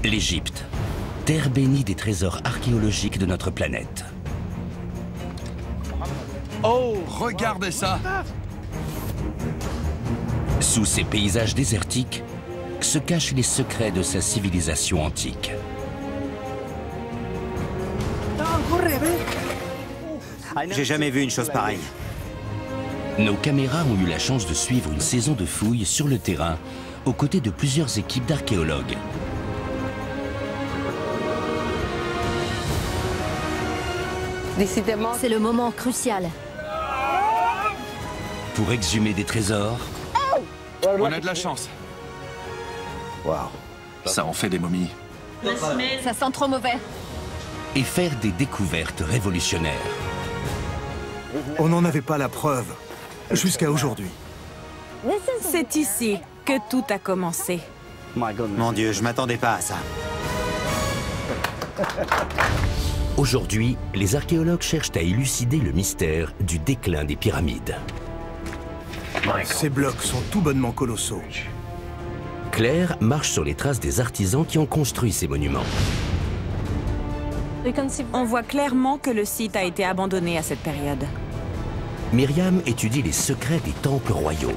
L'Égypte, terre bénie des trésors archéologiques de notre planète. Oh, regardez ça! Sous ces paysages désertiques se cachent les secrets de sa civilisation antique. J'ai jamais vu une chose pareille. Nos caméras ont eu la chance de suivre une saison de fouilles sur le terrain aux côtés de plusieurs équipes d'archéologues. C'est le moment crucial. Pour exhumer des trésors, On a de la chance. Waouh. Ça en fait des momies. Ça sent trop mauvais. et faire des découvertes révolutionnaires. On n'en avait pas la preuve, jusqu'à aujourd'hui. C'est ici que tout a commencé. Mon Dieu, je m'attendais pas à ça. Aujourd'hui, les archéologues cherchent à élucider le mystère du déclin des pyramides. Ces blocs sont tout bonnement colossaux. Claire marche sur les traces des artisans qui ont construit ces monuments. On voit clairement que le site a été abandonné à cette période. Myriam étudie les secrets des temples royaux.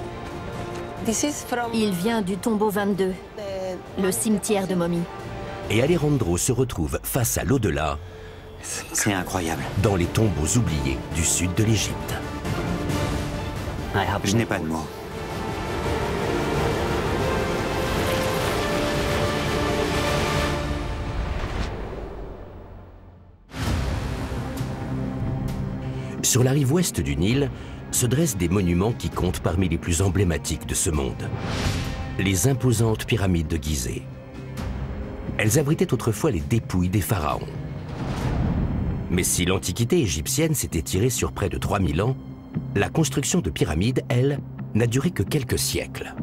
Il vient du tombeau 22, le cimetière de momies. Et Alejandro se retrouve face à l'au-delà, C'est incroyable. dans les tombeaux oubliés du sud de l'Égypte. Je n'ai pas de mots. Sur la rive ouest du Nil se dressent des monuments qui comptent parmi les plus emblématiques de ce monde. Les imposantes pyramides de Gizeh. Elles abritaient autrefois les dépouilles des pharaons. Mais si l'Antiquité égyptienne s'est étirée sur près de 3000 ans, la construction de pyramides, elle, n'a duré que quelques siècles.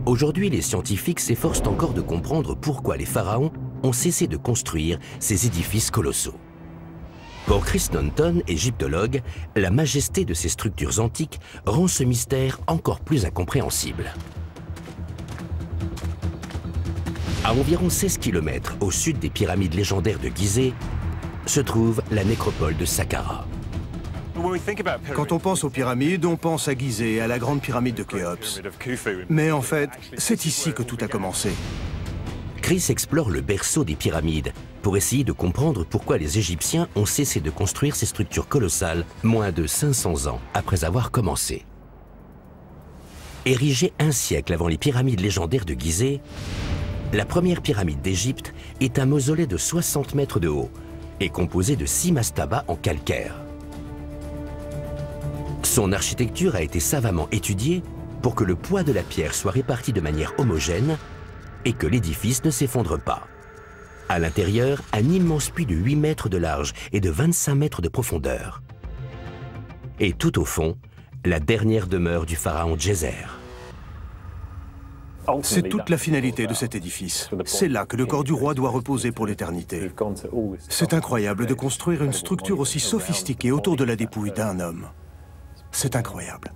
Aujourd'hui, les scientifiques s'efforcent encore de comprendre pourquoi les pharaons ont cessé de construire ces édifices colossaux. Pour Chris Nanton, égyptologue, la majesté de ces structures antiques rend ce mystère encore plus incompréhensible. À environ 16 km au sud des pyramides légendaires de Gizeh, se trouve la nécropole de Saqqara. Quand on pense aux pyramides, on pense à Gizeh et à la grande pyramide de Khéops. Mais en fait, c'est ici que tout a commencé. Chris explore le berceau des pyramides pour essayer de comprendre pourquoi les Égyptiens ont cessé de construire ces structures colossales moins de 500 ans après avoir commencé. Érigée un siècle avant les pyramides légendaires de Gizeh, la première pyramide d'Égypte est un mausolée de 60 mètres de haut et composé de 6 mastabas en calcaire. Son architecture a été savamment étudiée pour que le poids de la pierre soit réparti de manière homogène et que l'édifice ne s'effondre pas. À l'intérieur, un immense puits de 8 mètres de large et de 25 mètres de profondeur. Et tout au fond, la dernière demeure du pharaon Djeser. C'est toute la finalité de cet édifice. C'est là que le corps du roi doit reposer pour l'éternité. C'est incroyable de construire une structure aussi sophistiquée autour de la dépouille d'un homme. C'est incroyable.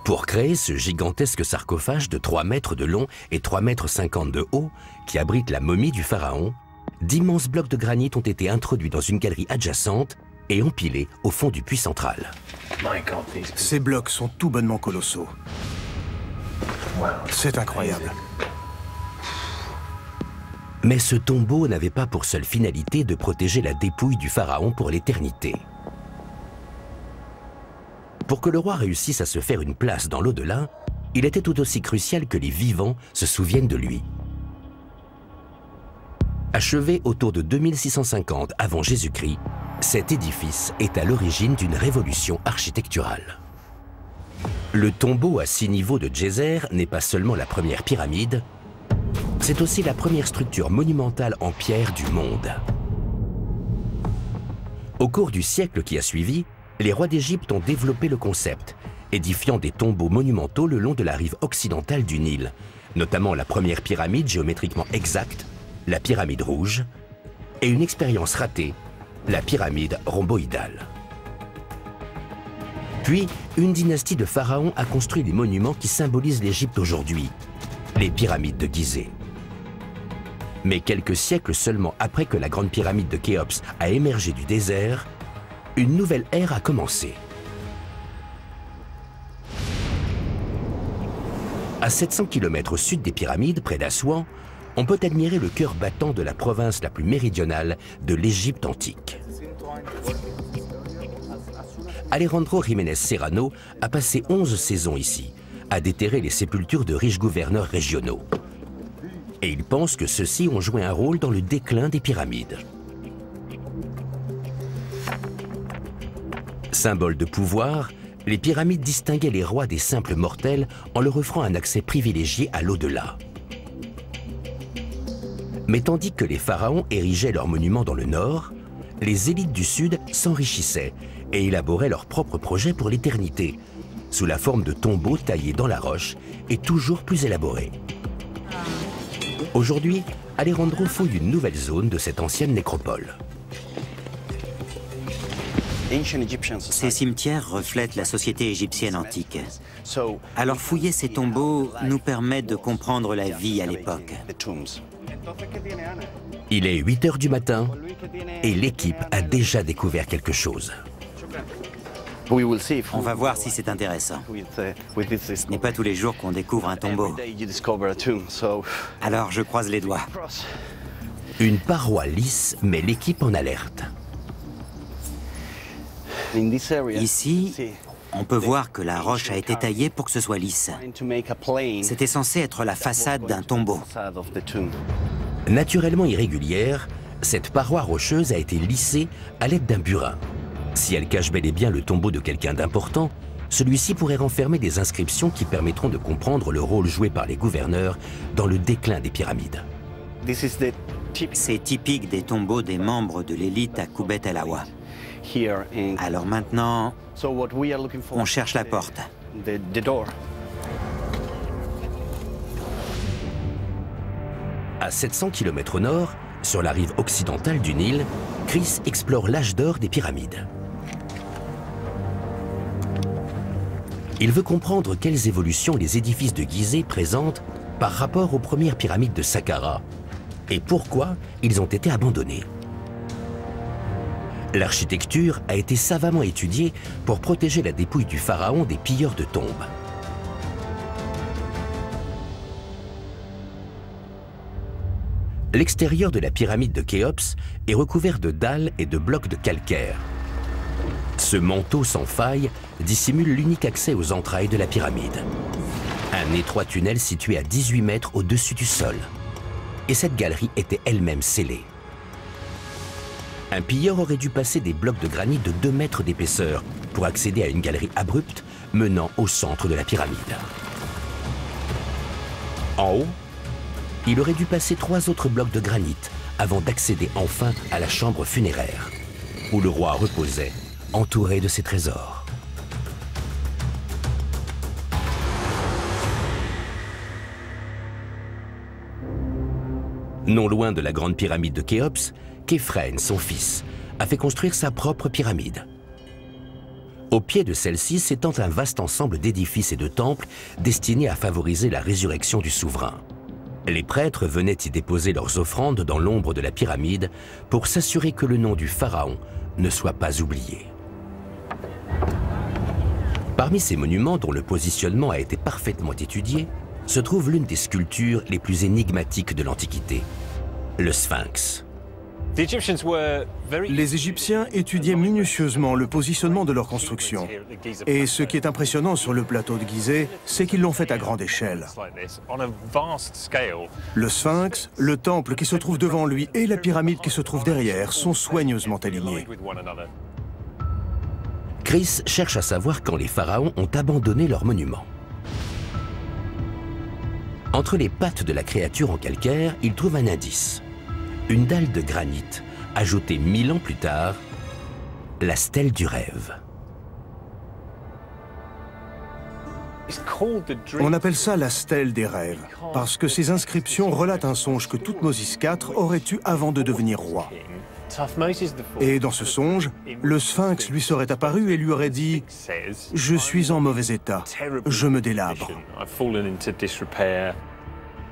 Pour créer ce gigantesque sarcophage de 3 mètres de long et 3,50 mètres de haut qui abrite la momie du pharaon, d'immenses blocs de granit ont été introduits dans une galerie adjacente et empilés au fond du puits central. Ces blocs sont tout bonnement colossaux. C'est incroyable. Mais ce tombeau n'avait pas pour seule finalité de protéger la dépouille du pharaon pour l'éternité. Pour que le roi réussisse à se faire une place dans l'au-delà, il était tout aussi crucial que les vivants se souviennent de lui. Achevé autour de 2650 avant Jésus-Christ, cet édifice est à l'origine d'une révolution architecturale. Le tombeau à 6 niveaux de Djeser n'est pas seulement la première pyramide, c'est aussi la première structure monumentale en pierre du monde. Au cours du siècle qui a suivi, les rois d'Égypte ont développé le concept, édifiant des tombeaux monumentaux le long de la rive occidentale du Nil, notamment la première pyramide géométriquement exacte, la pyramide rouge, et une expérience ratée, la pyramide rhomboïdale. Puis, une dynastie de pharaons a construit les monuments qui symbolisent l'Égypte aujourd'hui, les pyramides de Gizeh. Mais quelques siècles seulement après que la grande pyramide de Khéops a émergé du désert, une nouvelle ère a commencé. À 700 km au sud des pyramides, près d'Assouan, on peut admirer le cœur battant de la province la plus méridionale de l'Égypte antique. Alejandro Jiménez Serrano a passé 11 saisons ici, à déterrer les sépultures de riches gouverneurs régionaux. Et il pense que ceux-ci ont joué un rôle dans le déclin des pyramides. Symbole de pouvoir, les pyramides distinguaient les rois des simples mortels en leur offrant un accès privilégié à l'au-delà. Mais tandis que les pharaons érigeaient leurs monuments dans le nord, les élites du sud s'enrichissaient et élaboraient leurs propres projets pour l'éternité, sous la forme de tombeaux taillés dans la roche et toujours plus élaborés. Aujourd'hui, Alejandro fouille une nouvelle zone de cette ancienne nécropole. Ces cimetières reflètent la société égyptienne antique. Alors fouiller ces tombeaux nous permet de comprendre la vie à l'époque. Il est 8 h du matin et l'équipe a déjà découvert quelque chose. On va voir si c'est intéressant. Ce n'est pas tous les jours qu'on découvre un tombeau. Alors je croise les doigts. Une paroi lisse met l'équipe en alerte. Ici, on peut voir que la roche a été taillée pour que ce soit lisse. C'était censé être la façade d'un tombeau. Naturellement irrégulière, cette paroi rocheuse a été lissée à l'aide d'un burin. Si elle cache bel et bien le tombeau de quelqu'un d'important, celui-ci pourrait renfermer des inscriptions qui permettront de comprendre le rôle joué par les gouverneurs dans le déclin des pyramides. C'est typique des tombeaux des membres de l'élite à Koubet El Awa. Alors maintenant, on cherche la porte. À 700 km au nord, sur la rive occidentale du Nil, Chris explore l'âge d'or des pyramides. Il veut comprendre quelles évolutions les édifices de Gizeh présentent par rapport aux premières pyramides de Saqqara et pourquoi ils ont été abandonnés. L'architecture a été savamment étudiée pour protéger la dépouille du pharaon des pilleurs de tombes. L'extérieur de la pyramide de Khéops est recouvert de dalles et de blocs de calcaire. Ce manteau sans faille dissimule l'unique accès aux entrailles de la pyramide. Un étroit tunnel situé à 18 mètres au-dessus du sol. Et cette galerie était elle-même scellée. Un pilleur aurait dû passer des blocs de granit de 2 mètres d'épaisseur pour accéder à une galerie abrupte menant au centre de la pyramide. En haut, il aurait dû passer 3 autres blocs de granit avant d'accéder enfin à la chambre funéraire, où le roi reposait, entouré de ses trésors. Non loin de la grande pyramide de Khéops, Khéphren, son fils, a fait construire sa propre pyramide. Au pied de celle-ci s'étend un vaste ensemble d'édifices et de temples destinés à favoriser la résurrection du souverain. Les prêtres venaient y déposer leurs offrandes dans l'ombre de la pyramide pour s'assurer que le nom du pharaon ne soit pas oublié. Parmi ces monuments dont le positionnement a été parfaitement étudié, se trouve l'une des sculptures les plus énigmatiques de l'Antiquité, le Sphinx. Les Égyptiens étudiaient minutieusement le positionnement de leur construction. Et ce qui est impressionnant sur le plateau de Gizeh, c'est qu'ils l'ont fait à grande échelle. Le Sphinx, le temple qui se trouve devant lui et la pyramide qui se trouve derrière sont soigneusement alignés. Chris cherche à savoir quand les pharaons ont abandonné leurs monuments. Entre les pattes de la créature en calcaire, il trouve un indice. Une dalle de granit, ajoutée 1000 ans plus tard, la stèle du rêve. On appelle ça la stèle des rêves, parce que ces inscriptions relatent un songe que Thoutmôsis IV aurait eu avant de devenir roi. Et dans ce songe, le Sphinx lui serait apparu et lui aurait dit « Je suis en mauvais état, je me délabre ».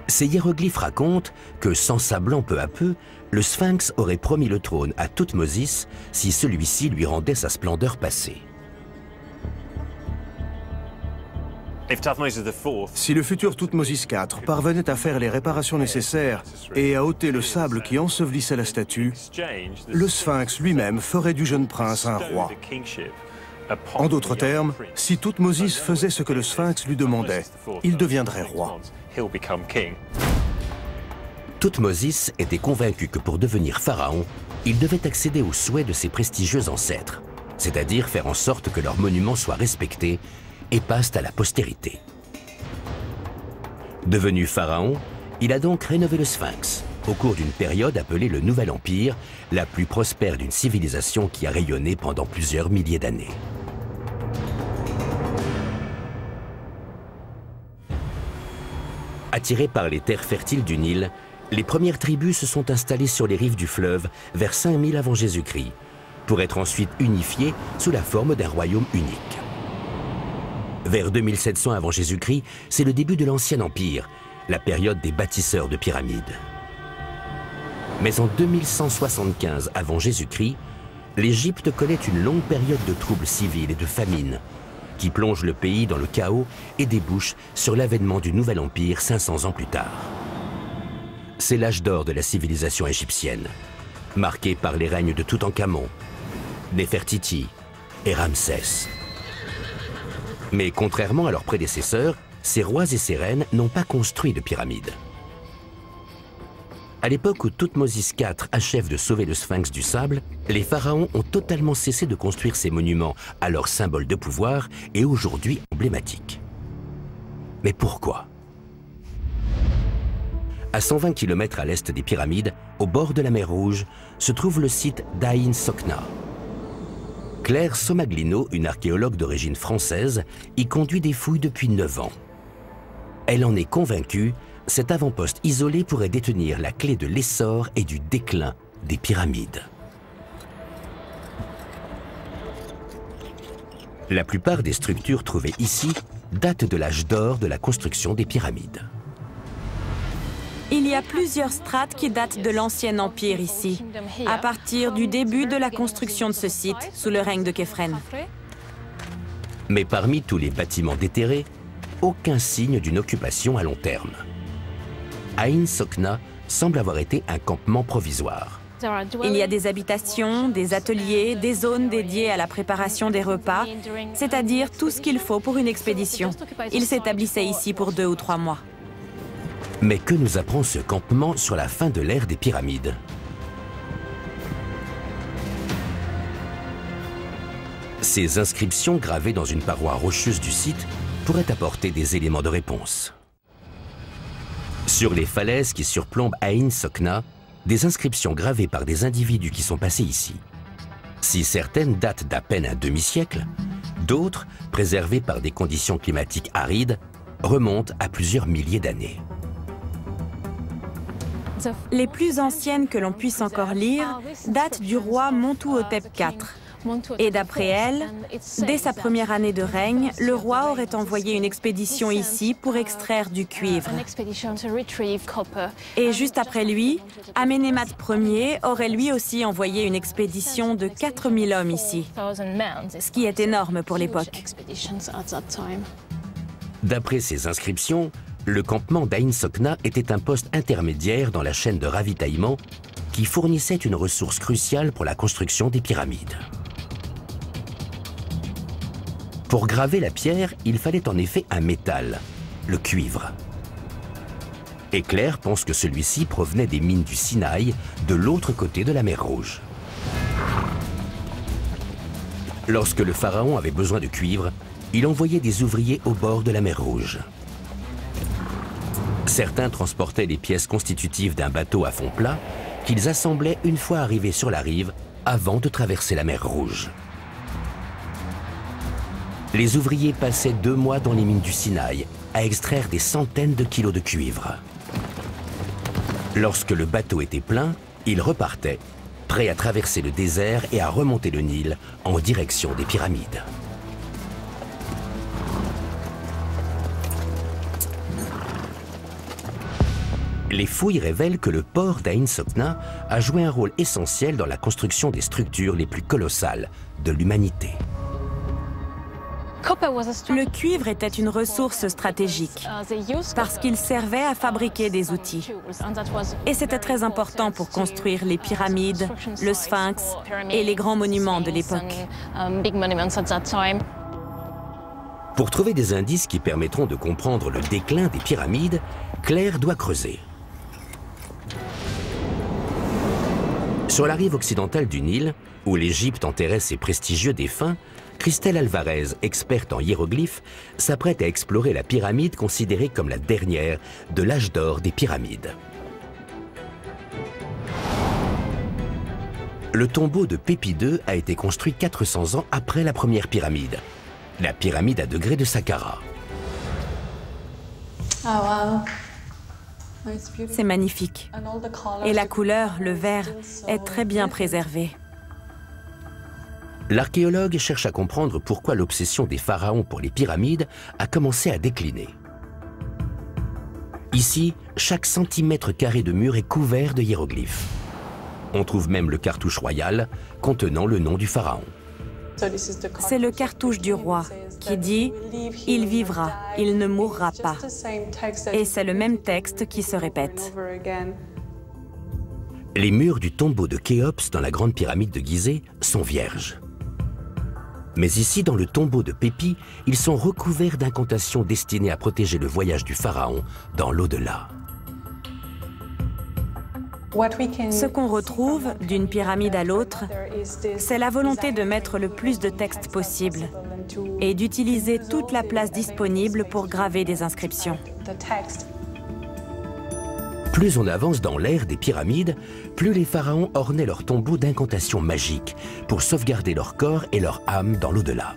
Ces hiéroglyphes racontent que, s'ensablant peu à peu, le Sphinx aurait promis le trône à Thoutmosis si celui-ci lui rendait sa splendeur passée. Si le futur Thoutmosis IV parvenait à faire les réparations nécessaires et à ôter le sable qui ensevelissait la statue, le Sphinx lui-même ferait du jeune prince un roi. En d'autres termes, si Thoutmosis faisait ce que le Sphinx lui demandait, il deviendrait roi. Thoutmosis était convaincu que pour devenir pharaon, il devait accéder aux souhaits de ses prestigieux ancêtres, c'est-à-dire faire en sorte que leurs monuments soient respectés et passent à la postérité. Devenu pharaon, il a donc rénové le Sphinx, au cours d'une période appelée le Nouvel Empire, la plus prospère d'une civilisation qui a rayonné pendant plusieurs milliers d'années. Attirés par les terres fertiles du Nil, les premières tribus se sont installées sur les rives du fleuve vers 5000 avant Jésus-Christ, pour être ensuite unifiées sous la forme d'un royaume unique. Vers 2700 avant Jésus-Christ, c'est le début de l'Ancien Empire, la période des bâtisseurs de pyramides. Mais en 2175 avant Jésus-Christ, l'Égypte connaît une longue période de troubles civils et de famine, qui plonge le pays dans le chaos et débouche sur l'avènement du Nouvel Empire 500 ans plus tard. C'est l'âge d'or de la civilisation égyptienne, marqué par les règnes de Toutankhamon, Néfertiti et Ramsès. Mais contrairement à leurs prédécesseurs, ces rois et ces reines n'ont pas construit de pyramides. À l'époque où Thoutmosis IV achève de sauver le Sphinx du sable, les pharaons ont totalement cessé de construire ces monuments, alors symboles de pouvoir et aujourd'hui emblématiques. Mais pourquoi? À 120 km à l'est des pyramides, au bord de la mer Rouge, se trouve le site d'Aïn Sokna. Claire Somaglino, une archéologue d'origine française, y conduit des fouilles depuis 9 ans. Elle en est convaincue, cet avant-poste isolé pourrait détenir la clé de l'essor et du déclin des pyramides. La plupart des structures trouvées ici datent de l'âge d'or de la construction des pyramides. Il y a plusieurs strates qui datent de l'Ancien Empire ici, à partir du début de la construction de ce site, sous le règne de Khéphren. Mais parmi tous les bâtiments déterrés, aucun signe d'une occupation à long terme. Aïn Sokna semble avoir été un campement provisoire. Il y a des habitations, des ateliers, des zones dédiées à la préparation des repas, c'est-à-dire tout ce qu'il faut pour une expédition. Ils s'établissaient ici pour 2 ou 3 mois. Mais que nous apprend ce campement sur la fin de l'ère des pyramides? Ces inscriptions gravées dans une paroi rocheuse du site pourraient apporter des éléments de réponse. Sur les falaises qui surplombent Aïn Sokna, des inscriptions gravées par des individus qui sont passés ici. Si certaines datent d'à peine un demi-siècle, d'autres, préservées par des conditions climatiques arides, remontent à plusieurs milliers d'années. Les plus anciennes que l'on puisse encore lire datent du roi Montuhotep IV. Et d'après elle, dès sa première année de règne, le roi aurait envoyé une expédition ici pour extraire du cuivre. Et juste après lui, Amenemhat Ier aurait lui aussi envoyé une expédition de 4000 hommes ici, ce qui est énorme pour l'époque. D'après ces inscriptions, le campement d'Aïn Sokna était un poste intermédiaire dans la chaîne de ravitaillement qui fournissait une ressource cruciale pour la construction des pyramides. Pour graver la pierre, il fallait en effet un métal, le cuivre. Et Claire pense que celui-ci provenait des mines du Sinaï, de l'autre côté de la mer Rouge. Lorsque le pharaon avait besoin de cuivre, il envoyait des ouvriers au bord de la mer Rouge. Certains transportaient les pièces constitutives d'un bateau à fond plat qu'ils assemblaient une fois arrivés sur la rive avant de traverser la mer Rouge. Les ouvriers passaient 2 mois dans les mines du Sinaï à extraire des centaines de kilos de cuivre. Lorsque le bateau était plein, ils repartaient prêts à traverser le désert et à remonter le Nil en direction des pyramides. Les fouilles révèlent que le port d'Ain Sopna a joué un rôle essentiel dans la construction des structures les plus colossales de l'humanité. Le cuivre était une ressource stratégique parce qu'il servait à fabriquer des outils. Et c'était très important pour construire les pyramides, le sphinx et les grands monuments de l'époque. Pour trouver des indices qui permettront de comprendre le déclin des pyramides, Claire doit creuser. Sur la rive occidentale du Nil, où l'Égypte enterrait ses prestigieux défunts, Christelle Alvarez, experte en hiéroglyphes, s'apprête à explorer la pyramide considérée comme la dernière de l'âge d'or des pyramides. Le tombeau de Pépi II a été construit 400 ans après la première pyramide, la pyramide à degrés de Saqqara. C'est magnifique. Et la couleur, le vert, est très bien préservée. L'archéologue cherche à comprendre pourquoi l'obsession des pharaons pour les pyramides a commencé à décliner. Ici, chaque centimètre carré de mur est couvert de hiéroglyphes. On trouve même le cartouche royal contenant le nom du pharaon. C'est le cartouche du roi qui dit « Il vivra, il ne mourra pas ». Et c'est le même texte qui se répète. Les murs du tombeau de Khéops dans la grande pyramide de Gizeh sont vierges. Mais ici, dans le tombeau de Pépi, ils sont recouverts d'incantations destinées à protéger le voyage du pharaon dans l'au-delà. Ce qu'on retrouve d'une pyramide à l'autre, c'est la volonté de mettre le plus de textes possible et d'utiliser toute la place disponible pour graver des inscriptions. Plus on avance dans l'ère des pyramides, plus les pharaons ornaient leurs tombeaux d'incantations magiques pour sauvegarder leur corps et leur âme dans l'au-delà.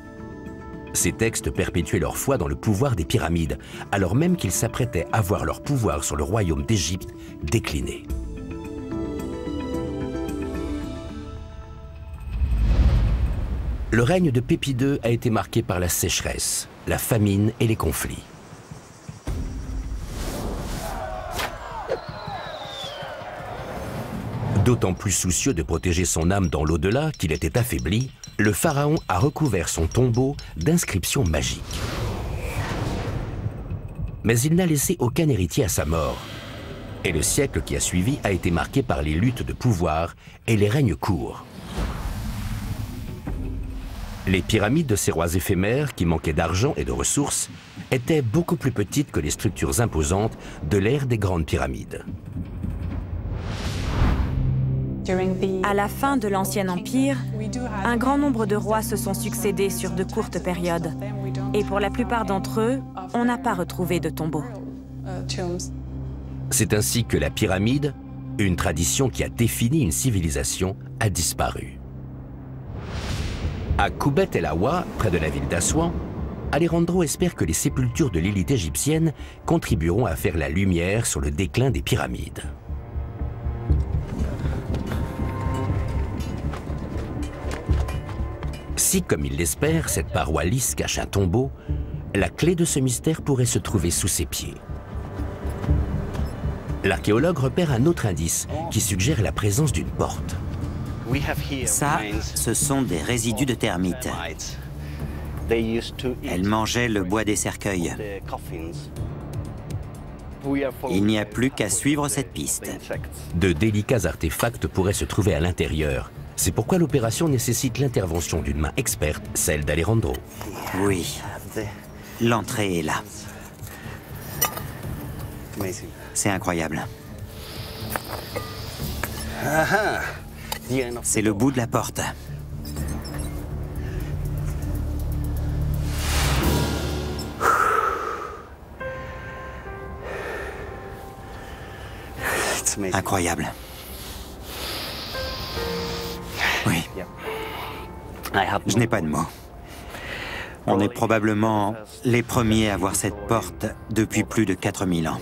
Ces textes perpétuaient leur foi dans le pouvoir des pyramides, alors même qu'ils s'apprêtaient à voir leur pouvoir sur le royaume d'Égypte décliner. Le règne de Pépi II a été marqué par la sécheresse, la famine et les conflits. D'autant plus soucieux de protéger son âme dans l'au-delà qu'il était affaibli, le pharaon a recouvert son tombeau d'inscriptions magiques. Mais il n'a laissé aucun héritier à sa mort. Et le siècle qui a suivi a été marqué par les luttes de pouvoir et les règnes courts. Les pyramides de ces rois éphémères, qui manquaient d'argent et de ressources, étaient beaucoup plus petites que les structures imposantes de l'ère des grandes pyramides. À la fin de l'Ancien Empire, un grand nombre de rois se sont succédés sur de courtes périodes. Et pour la plupart d'entre eux, on n'a pas retrouvé de tombeau. C'est ainsi que la pyramide, une tradition qui a défini une civilisation, a disparu. À Koubet El Awa, près de la ville d'Assouan, Alejandro espère que les sépultures de l'élite égyptienne contribueront à faire la lumière sur le déclin des pyramides. Si, comme il l'espère, cette paroi lisse cache un tombeau, la clé de ce mystère pourrait se trouver sous ses pieds. L'archéologue repère un autre indice qui suggère la présence d'une porte. Ça, ce sont des résidus de termites. Elles mangeaient le bois des cercueils. Il n'y a plus qu'à suivre cette piste. De délicats artefacts pourraient se trouver à l'intérieur. C'est pourquoi l'opération nécessite l'intervention d'une main experte, celle d'Alejandro. Oui, l'entrée est là. C'est incroyable. C'est le bout de la porte. Incroyable. Oui. Je n'ai pas de mots. On est probablement les premiers à voir cette porte depuis plus de 4000 ans.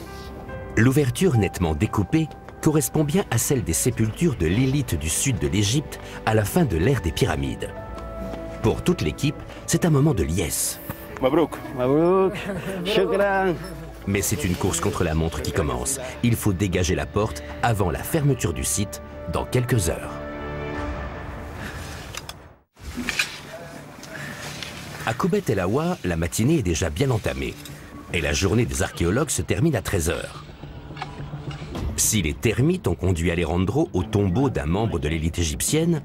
L'ouverture nettement découpée correspond bien à celle des sépultures de l'élite du sud de l'Égypte à la fin de l'ère des pyramides. Pour toute l'équipe, c'est un moment de liesse. Mabrouk. Mabrouk. Shukran. Mais c'est une course contre la montre qui commence. Il faut dégager la porte avant la fermeture du site dans quelques heures. À Khoubet El Awa, la matinée est déjà bien entamée et la journée des archéologues se termine à 13 h. Si les termites ont conduit Alejandro au tombeau d'un membre de l'élite égyptienne,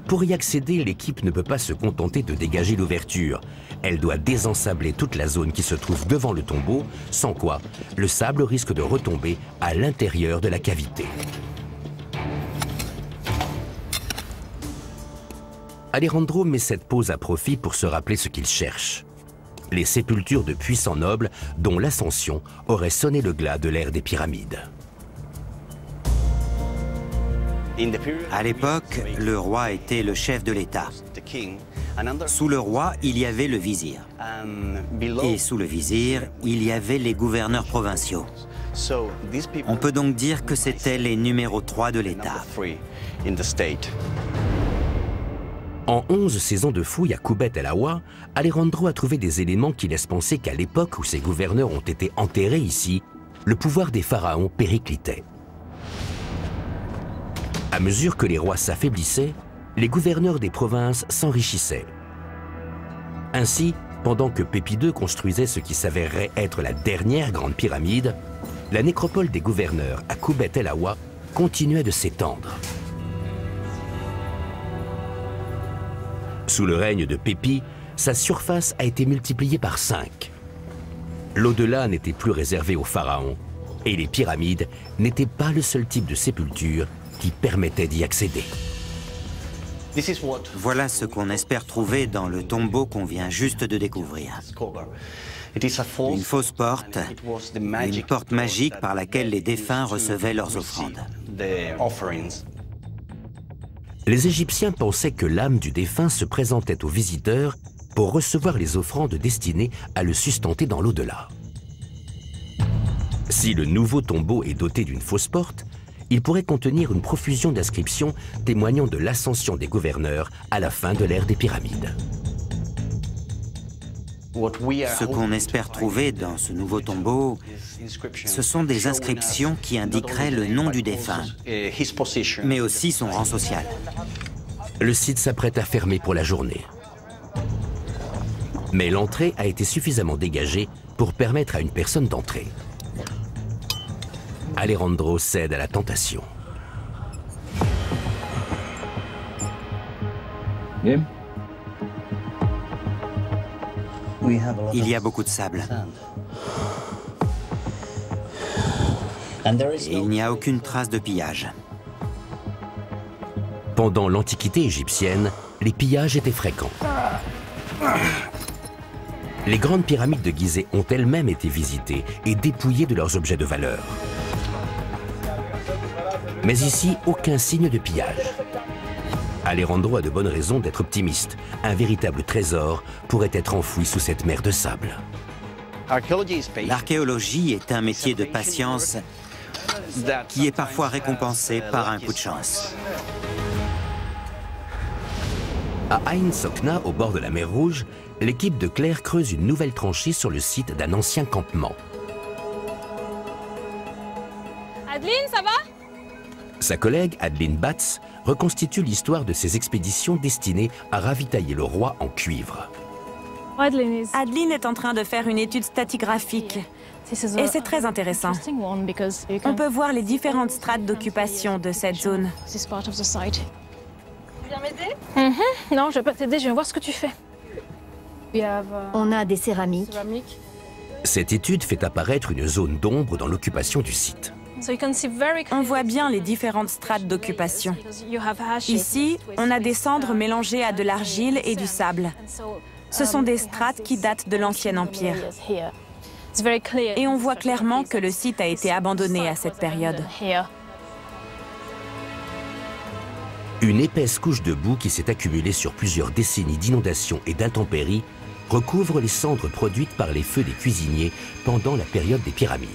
pour y accéder, l'équipe ne peut pas se contenter de dégager l'ouverture. Elle doit désensabler toute la zone qui se trouve devant le tombeau, sans quoi le sable risque de retomber à l'intérieur de la cavité. Alejandro met cette pause à profit pour se rappeler ce qu'il cherche. Les sépultures de puissants nobles dont l'ascension aurait sonné le glas de l'ère des pyramides. À l'époque, le roi était le chef de l'État. Sous le roi, il y avait le vizir. Et sous le vizir, il y avait les gouverneurs provinciaux. On peut donc dire que c'était les numéros 3 de l'État. En 11 saisons de fouilles à Khoubet El Awa, Alejandro a trouvé des éléments qui laissent penser qu'à l'époque où ces gouverneurs ont été enterrés ici, le pouvoir des pharaons périclitait. À mesure que les rois s'affaiblissaient, les gouverneurs des provinces s'enrichissaient. Ainsi, pendant que Pépi II construisait ce qui s'avérerait être la dernière grande pyramide, la nécropole des gouverneurs à Khoubet El Awa continuait de s'étendre. Sous le règne de Pépi, sa surface a été multipliée par 5. L'au-delà n'était plus réservé aux pharaons, et les pyramides n'étaient pas le seul type de sépulture qui permettait d'y accéder. Voilà ce qu'on espère trouver dans le tombeau qu'on vient juste de découvrir. Une fausse porte, une porte magique par laquelle les défunts recevaient leurs offrandes. Les Égyptiens pensaient que l'âme du défunt se présentait aux visiteurs pour recevoir les offrandes destinées à le sustenter dans l'au-delà. Si le nouveau tombeau est doté d'une fausse porte, il pourrait contenir une profusion d'inscriptions témoignant de l'ascension des gouverneurs à la fin de l'ère des pyramides. Ce qu'on espère trouver dans ce nouveau tombeau, ce sont des inscriptions qui indiqueraient le nom du défunt, mais aussi son rang social. Le site s'apprête à fermer pour la journée. Mais l'entrée a été suffisamment dégagée pour permettre à une personne d'entrer. Alejandro cède à la tentation. Il y a beaucoup de sable. Et il n'y a aucune trace de pillage. Pendant l'Antiquité égyptienne, les pillages étaient fréquents. Les grandes pyramides de Gizeh ont elles-mêmes été visitées et dépouillées de leurs objets de valeur. Mais ici, aucun signe de pillage. Alejandro a de bonnes raisons d'être optimiste. Un véritable trésor pourrait être enfoui sous cette mer de sable. L'archéologie est un métier de patience qui est parfois récompensé par un coup de chance. À Ain Sokna, au bord de la mer Rouge, l'équipe de Claire creuse une nouvelle tranchée sur le site d'un ancien campement. Adeline, ça va? Sa collègue, Adeline Batz, reconstitue l'histoire de ces expéditions destinées à ravitailler le roi en cuivre. Adeline est en train de faire une étude stratigraphique. Et c'est très intéressant. On peut voir les différentes strates d'occupation de cette zone. Tu viens m'aider? Non, je vais pas t'aider, je viens voir ce que tu fais. On a des céramiques. Cette étude fait apparaître une zone d'ombre dans l'occupation du site. On voit bien les différentes strates d'occupation. Ici, on a des cendres mélangées à de l'argile et du sable. Ce sont des strates qui datent de l'Ancien Empire. Et on voit clairement que le site a été abandonné à cette période. Une épaisse couche de boue qui s'est accumulée sur plusieurs décennies d'inondations et d'intempéries recouvre les cendres produites par les feux des cuisiniers pendant la période des pyramides.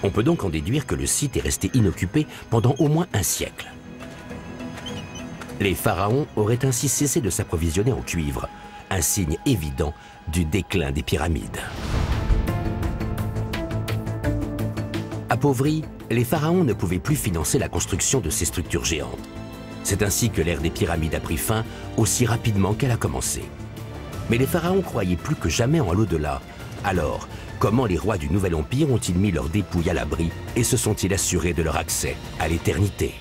On peut donc en déduire que le site est resté inoccupé pendant au moins un siècle. Les pharaons auraient ainsi cessé de s'approvisionner en cuivre, un signe évident du déclin des pyramides. Appauvris, les pharaons ne pouvaient plus financer la construction de ces structures géantes. C'est ainsi que l'ère des pyramides a pris fin aussi rapidement qu'elle a commencé. Mais les pharaons croyaient plus que jamais en l'au-delà. Alors, comment les rois du Nouvel Empire ont-ils mis leurs dépouilles à l'abri et se sont-ils assurés de leur accès à l'éternité?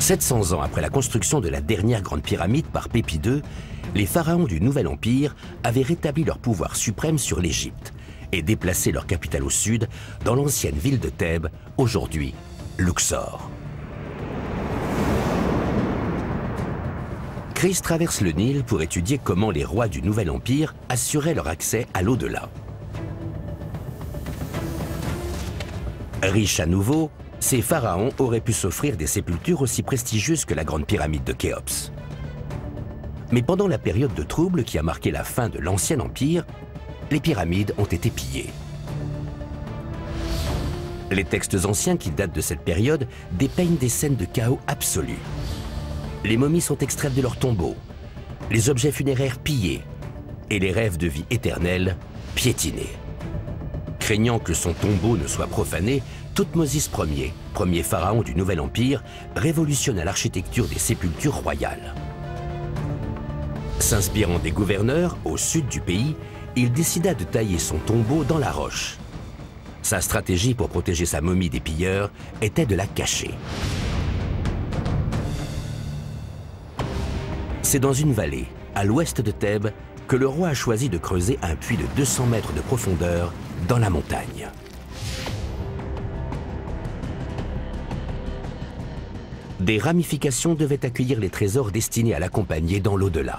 700 ans après la construction de la dernière grande pyramide par Pépi II, les pharaons du Nouvel Empire avaient rétabli leur pouvoir suprême sur l'Égypte et déplacé leur capitale au sud, dans l'ancienne ville de Thèbes, aujourd'hui Luxor. Chris traverse le Nil pour étudier comment les rois du Nouvel Empire assuraient leur accès à l'au-delà. Riches à nouveau, ces pharaons auraient pu s'offrir des sépultures aussi prestigieuses que la grande pyramide de Khéops. Mais pendant la période de trouble qui a marqué la fin de l'Ancien Empire, les pyramides ont été pillées. Les textes anciens qui datent de cette période dépeignent des scènes de chaos absolu. Les momies sont extraites de leurs tombeaux, les objets funéraires pillés et les rêves de vie éternelle piétinés. Craignant que son tombeau ne soit profané, Thoutmôsis Ier, premier pharaon du Nouvel Empire, révolutionna l'architecture des sépultures royales. S'inspirant des gouverneurs au sud du pays, il décida de tailler son tombeau dans la roche. Sa stratégie pour protéger sa momie des pilleurs était de la cacher. C'est dans une vallée, à l'ouest de Thèbes, que le roi a choisi de creuser un puits de 200 mètres de profondeur dans la montagne. Des ramifications devaient accueillir les trésors destinés à l'accompagner dans l'au-delà.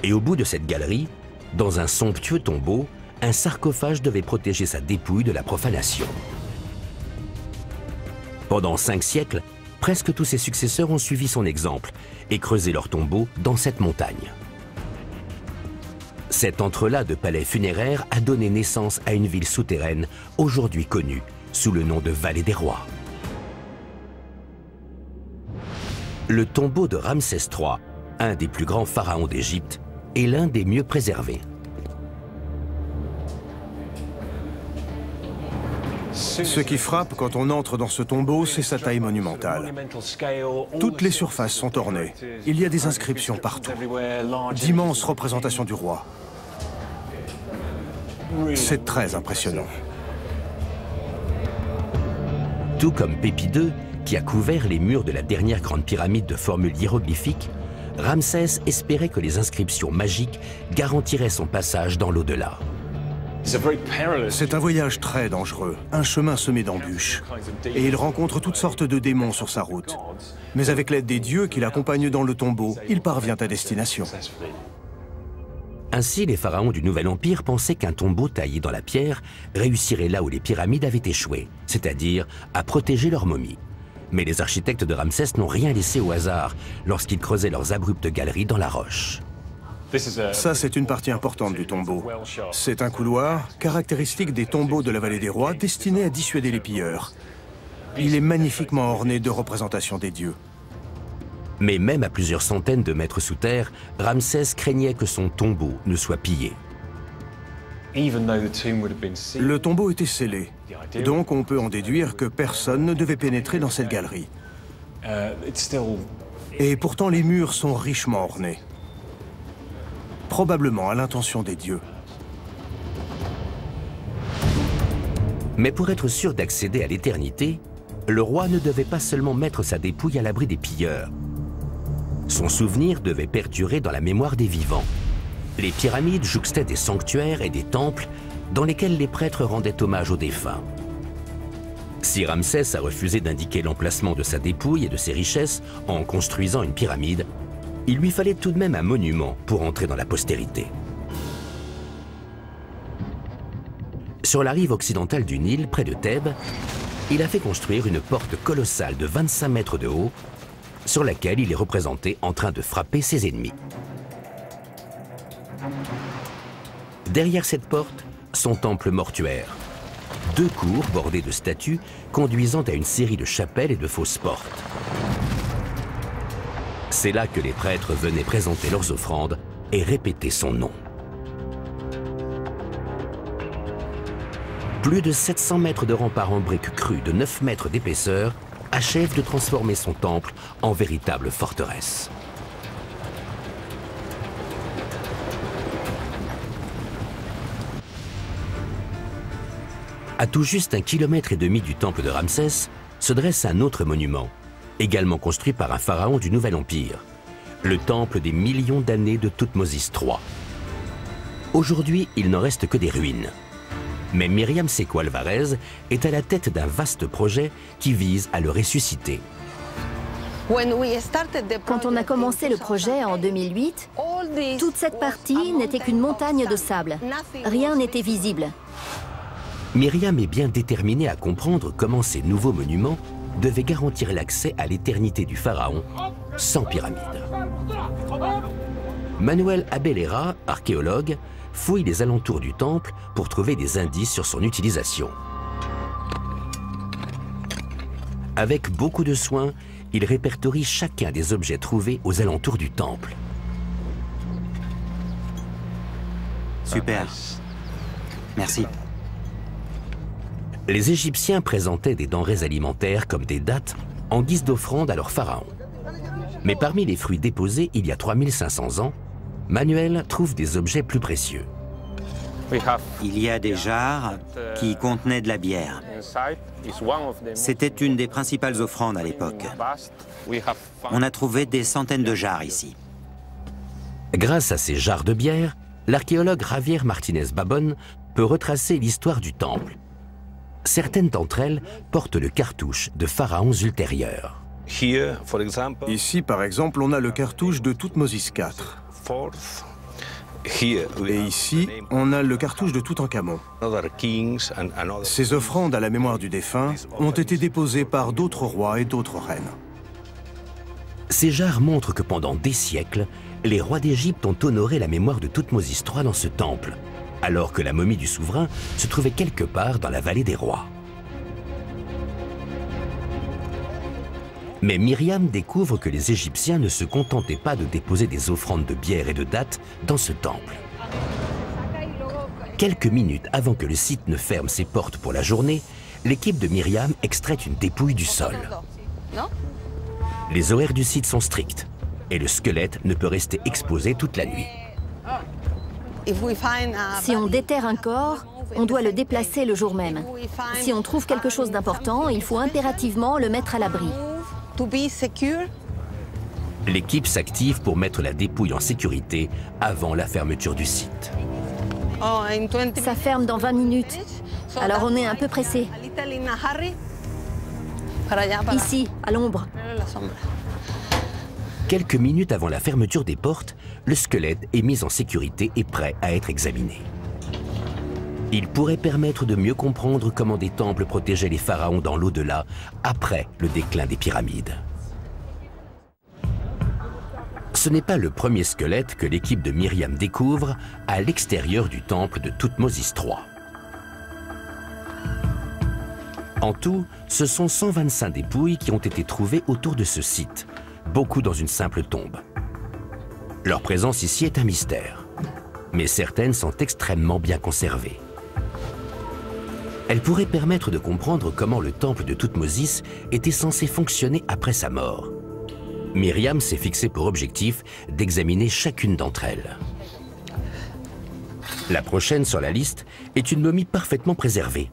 Et au bout de cette galerie, dans un somptueux tombeau, un sarcophage devait protéger sa dépouille de la profanation. Pendant 5 siècles, presque tous ses successeurs ont suivi son exemple et creusé leur tombeau dans cette montagne. Cet entrelac de palais funéraires a donné naissance à une ville souterraine, aujourd'hui connue sous le nom de Vallée des Rois. Le tombeau de Ramsès III, un des plus grands pharaons d'Égypte, est l'un des mieux préservés. Ce qui frappe quand on entre dans ce tombeau, c'est sa taille monumentale. Toutes les surfaces sont ornées. Il y a des inscriptions partout. D'immenses représentations du roi. C'est très impressionnant. Tout comme Pépi II, qui a couvert les murs de la dernière grande pyramide de formules hiéroglyphiques, Ramsès espérait que les inscriptions magiques garantiraient son passage dans l'au-delà. C'est un voyage très dangereux, un chemin semé d'embûches. Et il rencontre toutes sortes de démons sur sa route. Mais avec l'aide des dieux qui l'accompagnent dans le tombeau, il parvient à destination. Ainsi, les pharaons du Nouvel Empire pensaient qu'un tombeau taillé dans la pierre réussirait là où les pyramides avaient échoué, c'est-à-dire à protéger leurs momies. Mais les architectes de Ramsès n'ont rien laissé au hasard lorsqu'ils creusaient leurs abruptes galeries dans la roche. Ça, c'est une partie importante du tombeau. C'est un couloir caractéristique des tombeaux de la Vallée des Rois destiné à dissuader les pilleurs. Il est magnifiquement orné de représentations des dieux. Mais même à plusieurs centaines de mètres sous terre, Ramsès craignait que son tombeau ne soit pillé. Le tombeau était scellé, donc on peut en déduire que personne ne devait pénétrer dans cette galerie. Et pourtant les murs sont richement ornés. Probablement à l'intention des dieux. Mais pour être sûr d'accéder à l'éternité, le roi ne devait pas seulement mettre sa dépouille à l'abri des pilleurs. Son souvenir devait perdurer dans la mémoire des vivants. Les pyramides jouxtaient des sanctuaires et des temples dans lesquels les prêtres rendaient hommage aux défunts. Si Ramsès a refusé d'indiquer l'emplacement de sa dépouille et de ses richesses en construisant une pyramide, il lui fallait tout de même un monument pour entrer dans la postérité. Sur la rive occidentale du Nil, près de Thèbes, il a fait construire une porte colossale de 25 mètres de haut, sur laquelle il est représenté en train de frapper ses ennemis. Derrière cette porte, son temple mortuaire. 2 cours bordées de statues conduisant à une série de chapelles et de fausses portes. C'est là que les prêtres venaient présenter leurs offrandes et répéter son nom. Plus de 700 mètres de remparts en briques crues de 9 mètres d'épaisseur achèvent de transformer son temple en véritable forteresse. À tout juste 1,5 km du temple de Ramsès se dresse un autre monument, également construit par un pharaon du Nouvel Empire, le temple des millions d'années de Thoutmôsis III. Aujourd'hui, il n'en reste que des ruines. Mais Myriam Sekou Alvarez est à la tête d'un vaste projet qui vise à le ressusciter. Quand on a commencé le projet en 2008, toute cette partie n'était qu'une montagne de sable. Rien n'était visible. Myriam est bien déterminée à comprendre comment ces nouveaux monuments devaient garantir l'accès à l'éternité du pharaon sans pyramide. Manuel Abelera, archéologue, fouille les alentours du temple pour trouver des indices sur son utilisation. Avec beaucoup de soin, il répertorie chacun des objets trouvés aux alentours du temple. Super. Merci. Les Égyptiens présentaient des denrées alimentaires comme des dattes en guise d'offrande à leur pharaon. Mais parmi les fruits déposés il y a 3500 ans, Manuel trouve des objets plus précieux. Il y a des jarres qui contenaient de la bière. C'était une des principales offrandes à l'époque. On a trouvé des centaines de jarres ici. Grâce à ces jarres de bière, l'archéologue Javier Martínez Babón peut retracer l'histoire du temple. Certaines d'entre elles portent le cartouche de pharaons ultérieurs. Ici, par exemple, on a le cartouche de Thoutmôsis IV. Et ici, on a le cartouche de Toutankhamon. Ces offrandes à la mémoire du défunt ont été déposées par d'autres rois et d'autres reines. Ces jarres montrent que pendant des siècles, les rois d'Égypte ont honoré la mémoire de Thoutmôsis III dans ce temple, alors que la momie du souverain se trouvait quelque part dans la vallée des rois. Mais Myriam découvre que les Égyptiens ne se contentaient pas de déposer des offrandes de bière et de dattes dans ce temple. Quelques minutes avant que le site ne ferme ses portes pour la journée, l'équipe de Myriam extrait une dépouille du sol. Les horaires du site sont stricts et le squelette ne peut rester exposé toute la nuit. Si on déterre un corps, on doit le déplacer le jour même. Si on trouve quelque chose d'important, il faut impérativement le mettre à l'abri. L'équipe s'active pour mettre la dépouille en sécurité avant la fermeture du site. Ça ferme dans 20 minutes, alors on est un peu pressé. Ici, à l'ombre. Quelques minutes avant la fermeture des portes, le squelette est mis en sécurité et prêt à être examiné. Il pourrait permettre de mieux comprendre comment des temples protégeaient les pharaons dans l'au-delà après le déclin des pyramides. Ce n'est pas le premier squelette que l'équipe de Myriam découvre à l'extérieur du temple de Thoutmôsis III. En tout, ce sont 125 dépouilles qui ont été trouvées autour de ce site, beaucoup dans une simple tombe. Leur présence ici est un mystère, mais certaines sont extrêmement bien conservées. Elles pourraient permettre de comprendre comment le temple de Thoutmôsis était censé fonctionner après sa mort. Myriam s'est fixé pour objectif d'examiner chacune d'entre elles. La prochaine sur la liste est une momie parfaitement préservée.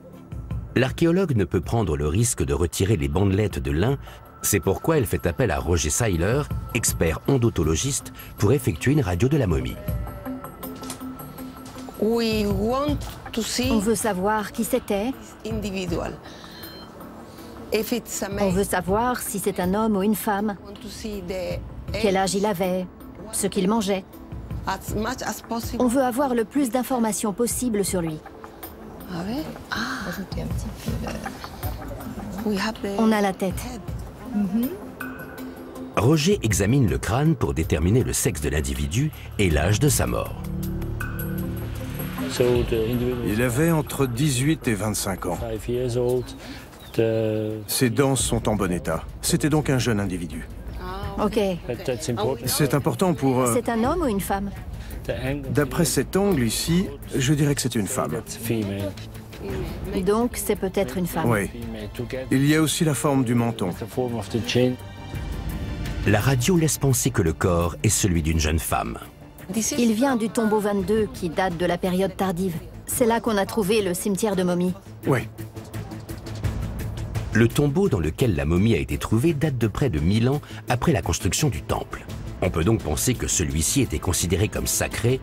L'archéologue ne peut prendre le risque de retirer les bandelettes de lin, c'est pourquoi elle fait appel à Roger Seiler, expert odontologiste, pour effectuer une radio de la momie. On veut savoir qui c'était. On veut savoir si c'est un homme ou une femme, quel âge il avait, ce qu'il mangeait. On veut avoir le plus d'informations possible sur lui. On a la tête. Roger examine le crâne pour déterminer le sexe de l'individu et l'âge de sa mort. Il avait entre 18 et 25 ans. Ses dents sont en bon état. C'était donc un jeune individu. Ok. C'est important pour... C'est un homme ou une femme? D'après cet angle ici, je dirais que c'est une femme. Donc c'est peut-être une femme. Oui. Il y a aussi la forme du menton. La radio laisse penser que le corps est celui d'une jeune femme. Il vient du tombeau 22 qui date de la période tardive. C'est là qu'on a trouvé le cimetière de momies. Oui. Le tombeau dans lequel la momie a été trouvée date de près de 1000 ans après la construction du temple. On peut donc penser que celui-ci était considéré comme sacré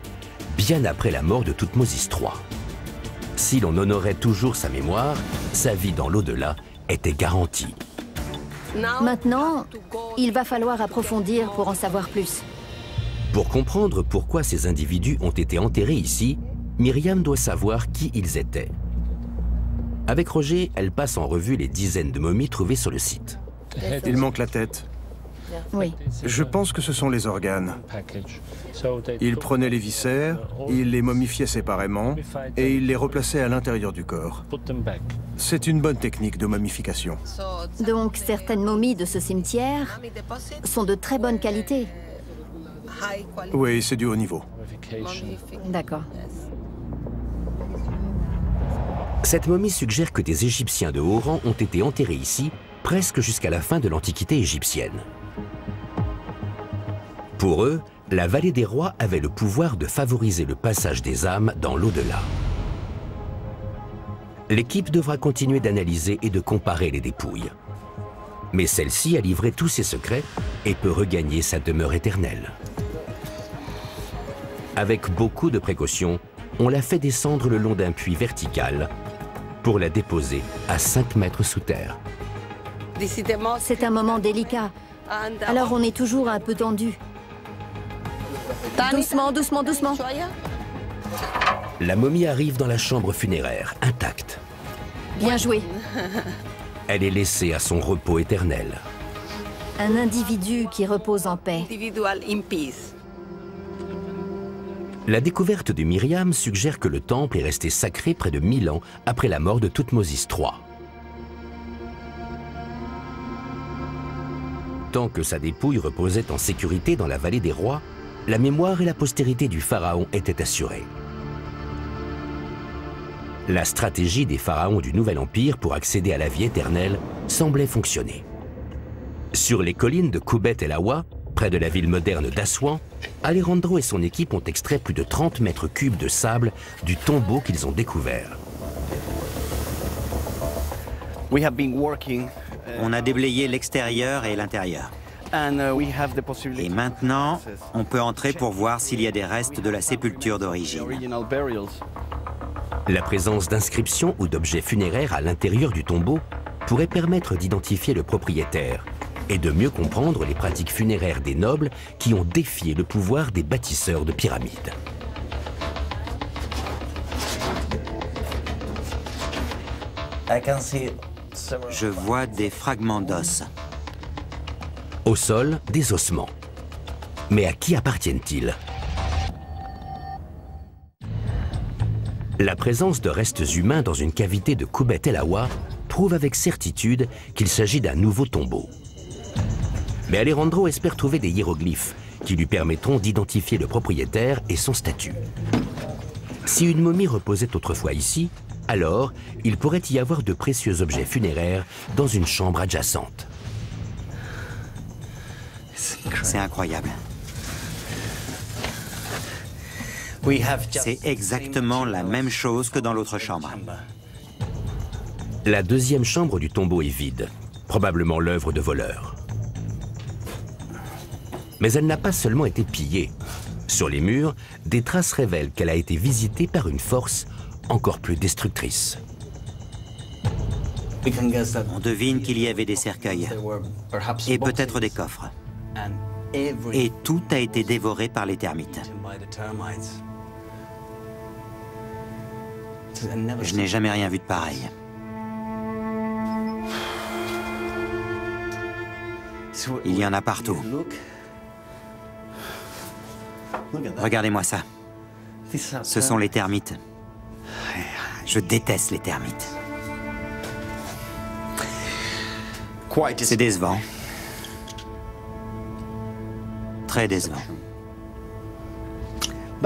bien après la mort de Thoutmôsis III. Si l'on honorait toujours sa mémoire, sa vie dans l'au-delà était garantie. Maintenant, il va falloir approfondir pour en savoir plus. Pour comprendre pourquoi ces individus ont été enterrés ici, Myriam doit savoir qui ils étaient. Avec Roger, elle passe en revue les dizaines de momies trouvées sur le site. Il manque la tête. Oui. Je pense que ce sont les organes. Il prenait les viscères, il les momifiait séparément et il les replaçait à l'intérieur du corps. C'est une bonne technique de momification. Donc certaines momies de ce cimetière sont de très bonne qualité. Oui, c'est du haut niveau. D'accord. Cette momie suggère que des Égyptiens de haut rang ont été enterrés ici presque jusqu'à la fin de l'Antiquité égyptienne. Pour eux, la vallée des rois avait le pouvoir de favoriser le passage des âmes dans l'au-delà. L'équipe devra continuer d'analyser et de comparer les dépouilles. Mais celle-ci a livré tous ses secrets et peut regagner sa demeure éternelle. Avec beaucoup de précautions, on la fait descendre le long d'un puits vertical pour la déposer à 5 mètres sous terre. C'est un moment délicat, alors on est toujours un peu tendu. Doucement, doucement, doucement. La momie arrive dans la chambre funéraire, intacte. Bien joué. Elle est laissée à son repos éternel. Un individu qui repose en paix. La découverte de Myriam suggère que le temple est resté sacré près de 1000 ans après la mort de Thoutmôsis III. Tant que sa dépouille reposait en sécurité dans la vallée des rois, la mémoire et la postérité du pharaon étaient assurées. La stratégie des pharaons du Nouvel Empire pour accéder à la vie éternelle semblait fonctionner. Sur les collines de Koubet El Awa, près de la ville moderne d'Assouan, Alejandro et son équipe ont extrait plus de 30 mètres cubes de sable du tombeau qu'ils ont découvert. On a déblayé l'extérieur et l'intérieur. Et maintenant, on peut entrer pour voir s'il y a des restes de la sépulture d'origine. La présence d'inscriptions ou d'objets funéraires à l'intérieur du tombeau pourrait permettre d'identifier le propriétaire et de mieux comprendre les pratiques funéraires des nobles qui ont défié le pouvoir des bâtisseurs de pyramides. Je vois des fragments d'os. Au sol, des ossements. Mais à qui appartiennent-ils? La présence de restes humains dans une cavité de Koubet El Awa prouve avec certitude qu'il s'agit d'un nouveau tombeau. Mais Alejandro espère trouver des hiéroglyphes qui lui permettront d'identifier le propriétaire et son statut. Si une momie reposait autrefois ici, alors il pourrait y avoir de précieux objets funéraires dans une chambre adjacente. C'est incroyable. C'est exactement la même chose que dans l'autre chambre. La deuxième chambre du tombeau est vide, probablement l'œuvre de voleurs. Mais elle n'a pas seulement été pillée. Sur les murs, des traces révèlent qu'elle a été visitée par une force encore plus destructrice. On devine qu'il y avait des cercueils et peut-être des coffres. Et tout a été dévoré par les termites. Je n'ai jamais rien vu de pareil. Il y en a partout. Regardez-moi ça. Ce sont les termites. je déteste les termites. C'est décevant. Très décevant.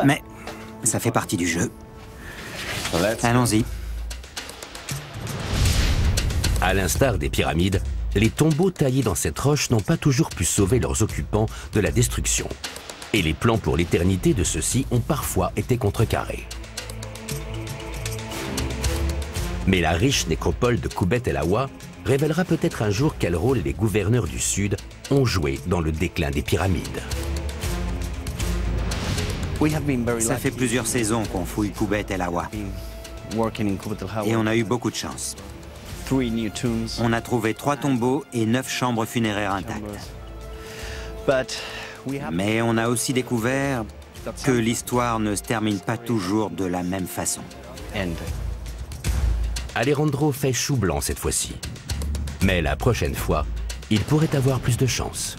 Mais ça fait partie du jeu. Allons-y. À l'instar des pyramides, les tombeaux taillés dans cette roche n'ont pas toujours pu sauver leurs occupants de la destruction. Et les plans pour l'éternité de ceux-ci ont parfois été contrecarrés. Mais la riche nécropole de Khoubet El Awa révélera peut-être un jour quel rôle les gouverneurs du Sud ont joué dans le déclin des pyramides. Ça fait plusieurs saisons qu'on fouille Khoubet El Awa. Et on a eu beaucoup de chance. On a trouvé 3 tombeaux et 9 chambres funéraires intactes. Mais on a aussi découvert que l'histoire ne se termine pas toujours de la même façon. Alejandro fait chou blanc cette fois-ci. Mais la prochaine fois, il pourrait avoir plus de chance.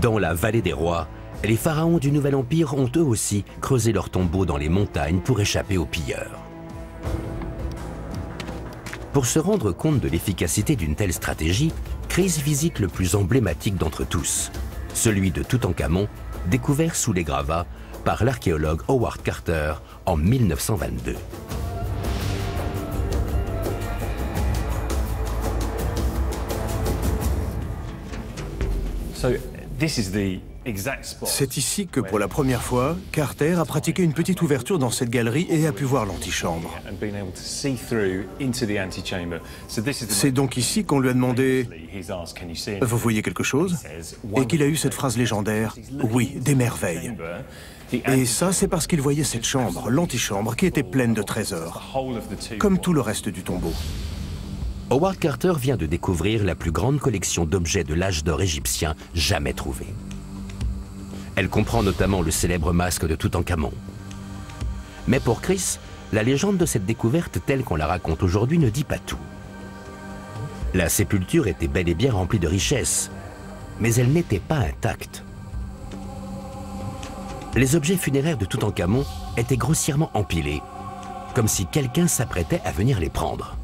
Dans la vallée des rois, les pharaons du Nouvel Empire ont eux aussi creusé leurs tombeaux dans les montagnes pour échapper aux pilleurs. Pour se rendre compte de l'efficacité d'une telle stratégie, Chris visite le plus emblématique d'entre tous, celui de Toutankhamon, découvert sous les gravats par l'archéologue Howard Carter en 1922. C'est ici que, pour la première fois, Carter a pratiqué une petite ouverture dans cette galerie et a pu voir l'antichambre. C'est donc ici qu'on lui a demandé « Vous voyez quelque chose ?» et qu'il a eu cette phrase légendaire « Oui, des merveilles ». Et ça, c'est parce qu'il voyait cette chambre, l'antichambre, qui était pleine de trésors, comme tout le reste du tombeau. Howard Carter vient de découvrir la plus grande collection d'objets de l'âge d'or égyptien jamais trouvée. Elle comprend notamment le célèbre masque de Toutankhamon. Mais pour Chris, la légende de cette découverte telle qu'on la raconte aujourd'hui ne dit pas tout. La sépulture était bel et bien remplie de richesses, mais elle n'était pas intacte. Les objets funéraires de Toutankhamon étaient grossièrement empilés, comme si quelqu'un s'apprêtait à venir les prendre.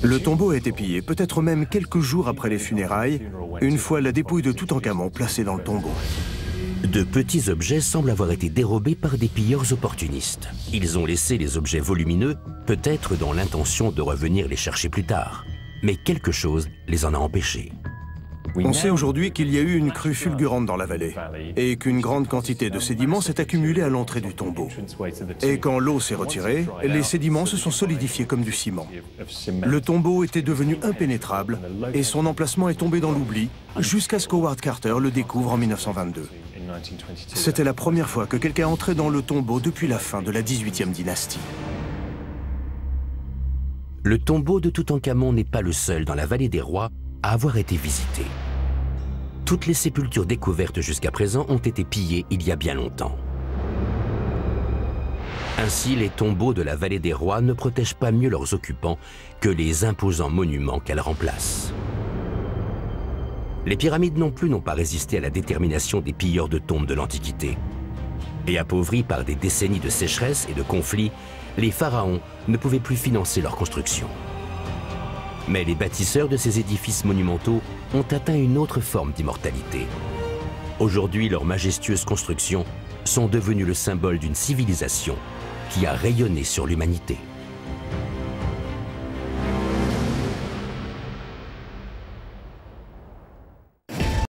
Le tombeau a été pillé, peut-être même quelques jours après les funérailles, une fois la dépouille de Toutankhamon placée dans le tombeau. De petits objets semblent avoir été dérobés par des pilleurs opportunistes. Ils ont laissé les objets volumineux, peut-être dans l'intention de revenir les chercher plus tard. Mais quelque chose les en a empêchés. On sait aujourd'hui qu'il y a eu une crue fulgurante dans la vallée et qu'une grande quantité de sédiments s'est accumulée à l'entrée du tombeau. Et quand l'eau s'est retirée, les sédiments se sont solidifiés comme du ciment. Le tombeau était devenu impénétrable et son emplacement est tombé dans l'oubli jusqu'à ce qu'Howard Carter le découvre en 1922. C'était la première fois que quelqu'un entrait dans le tombeau depuis la fin de la 18e dynastie. Le tombeau de Toutankhamon n'est pas le seul dans la vallée des rois à avoir été visité. Toutes les sépultures découvertes jusqu'à présent ont été pillées il y a bien longtemps. Ainsi, les tombeaux de la vallée des rois ne protègent pas mieux leurs occupants que les imposants monuments qu'elles remplacent. Les pyramides non plus n'ont pas résisté à la détermination des pilleurs de tombes de l'Antiquité. Et appauvris par des décennies de sécheresse et de conflits, les pharaons ne pouvaient plus financer leur construction. Mais les bâtisseurs de ces édifices monumentaux ont atteint une autre forme d'immortalité. Aujourd'hui, leurs majestueuses constructions sont devenues le symbole d'une civilisation qui a rayonné sur l'humanité.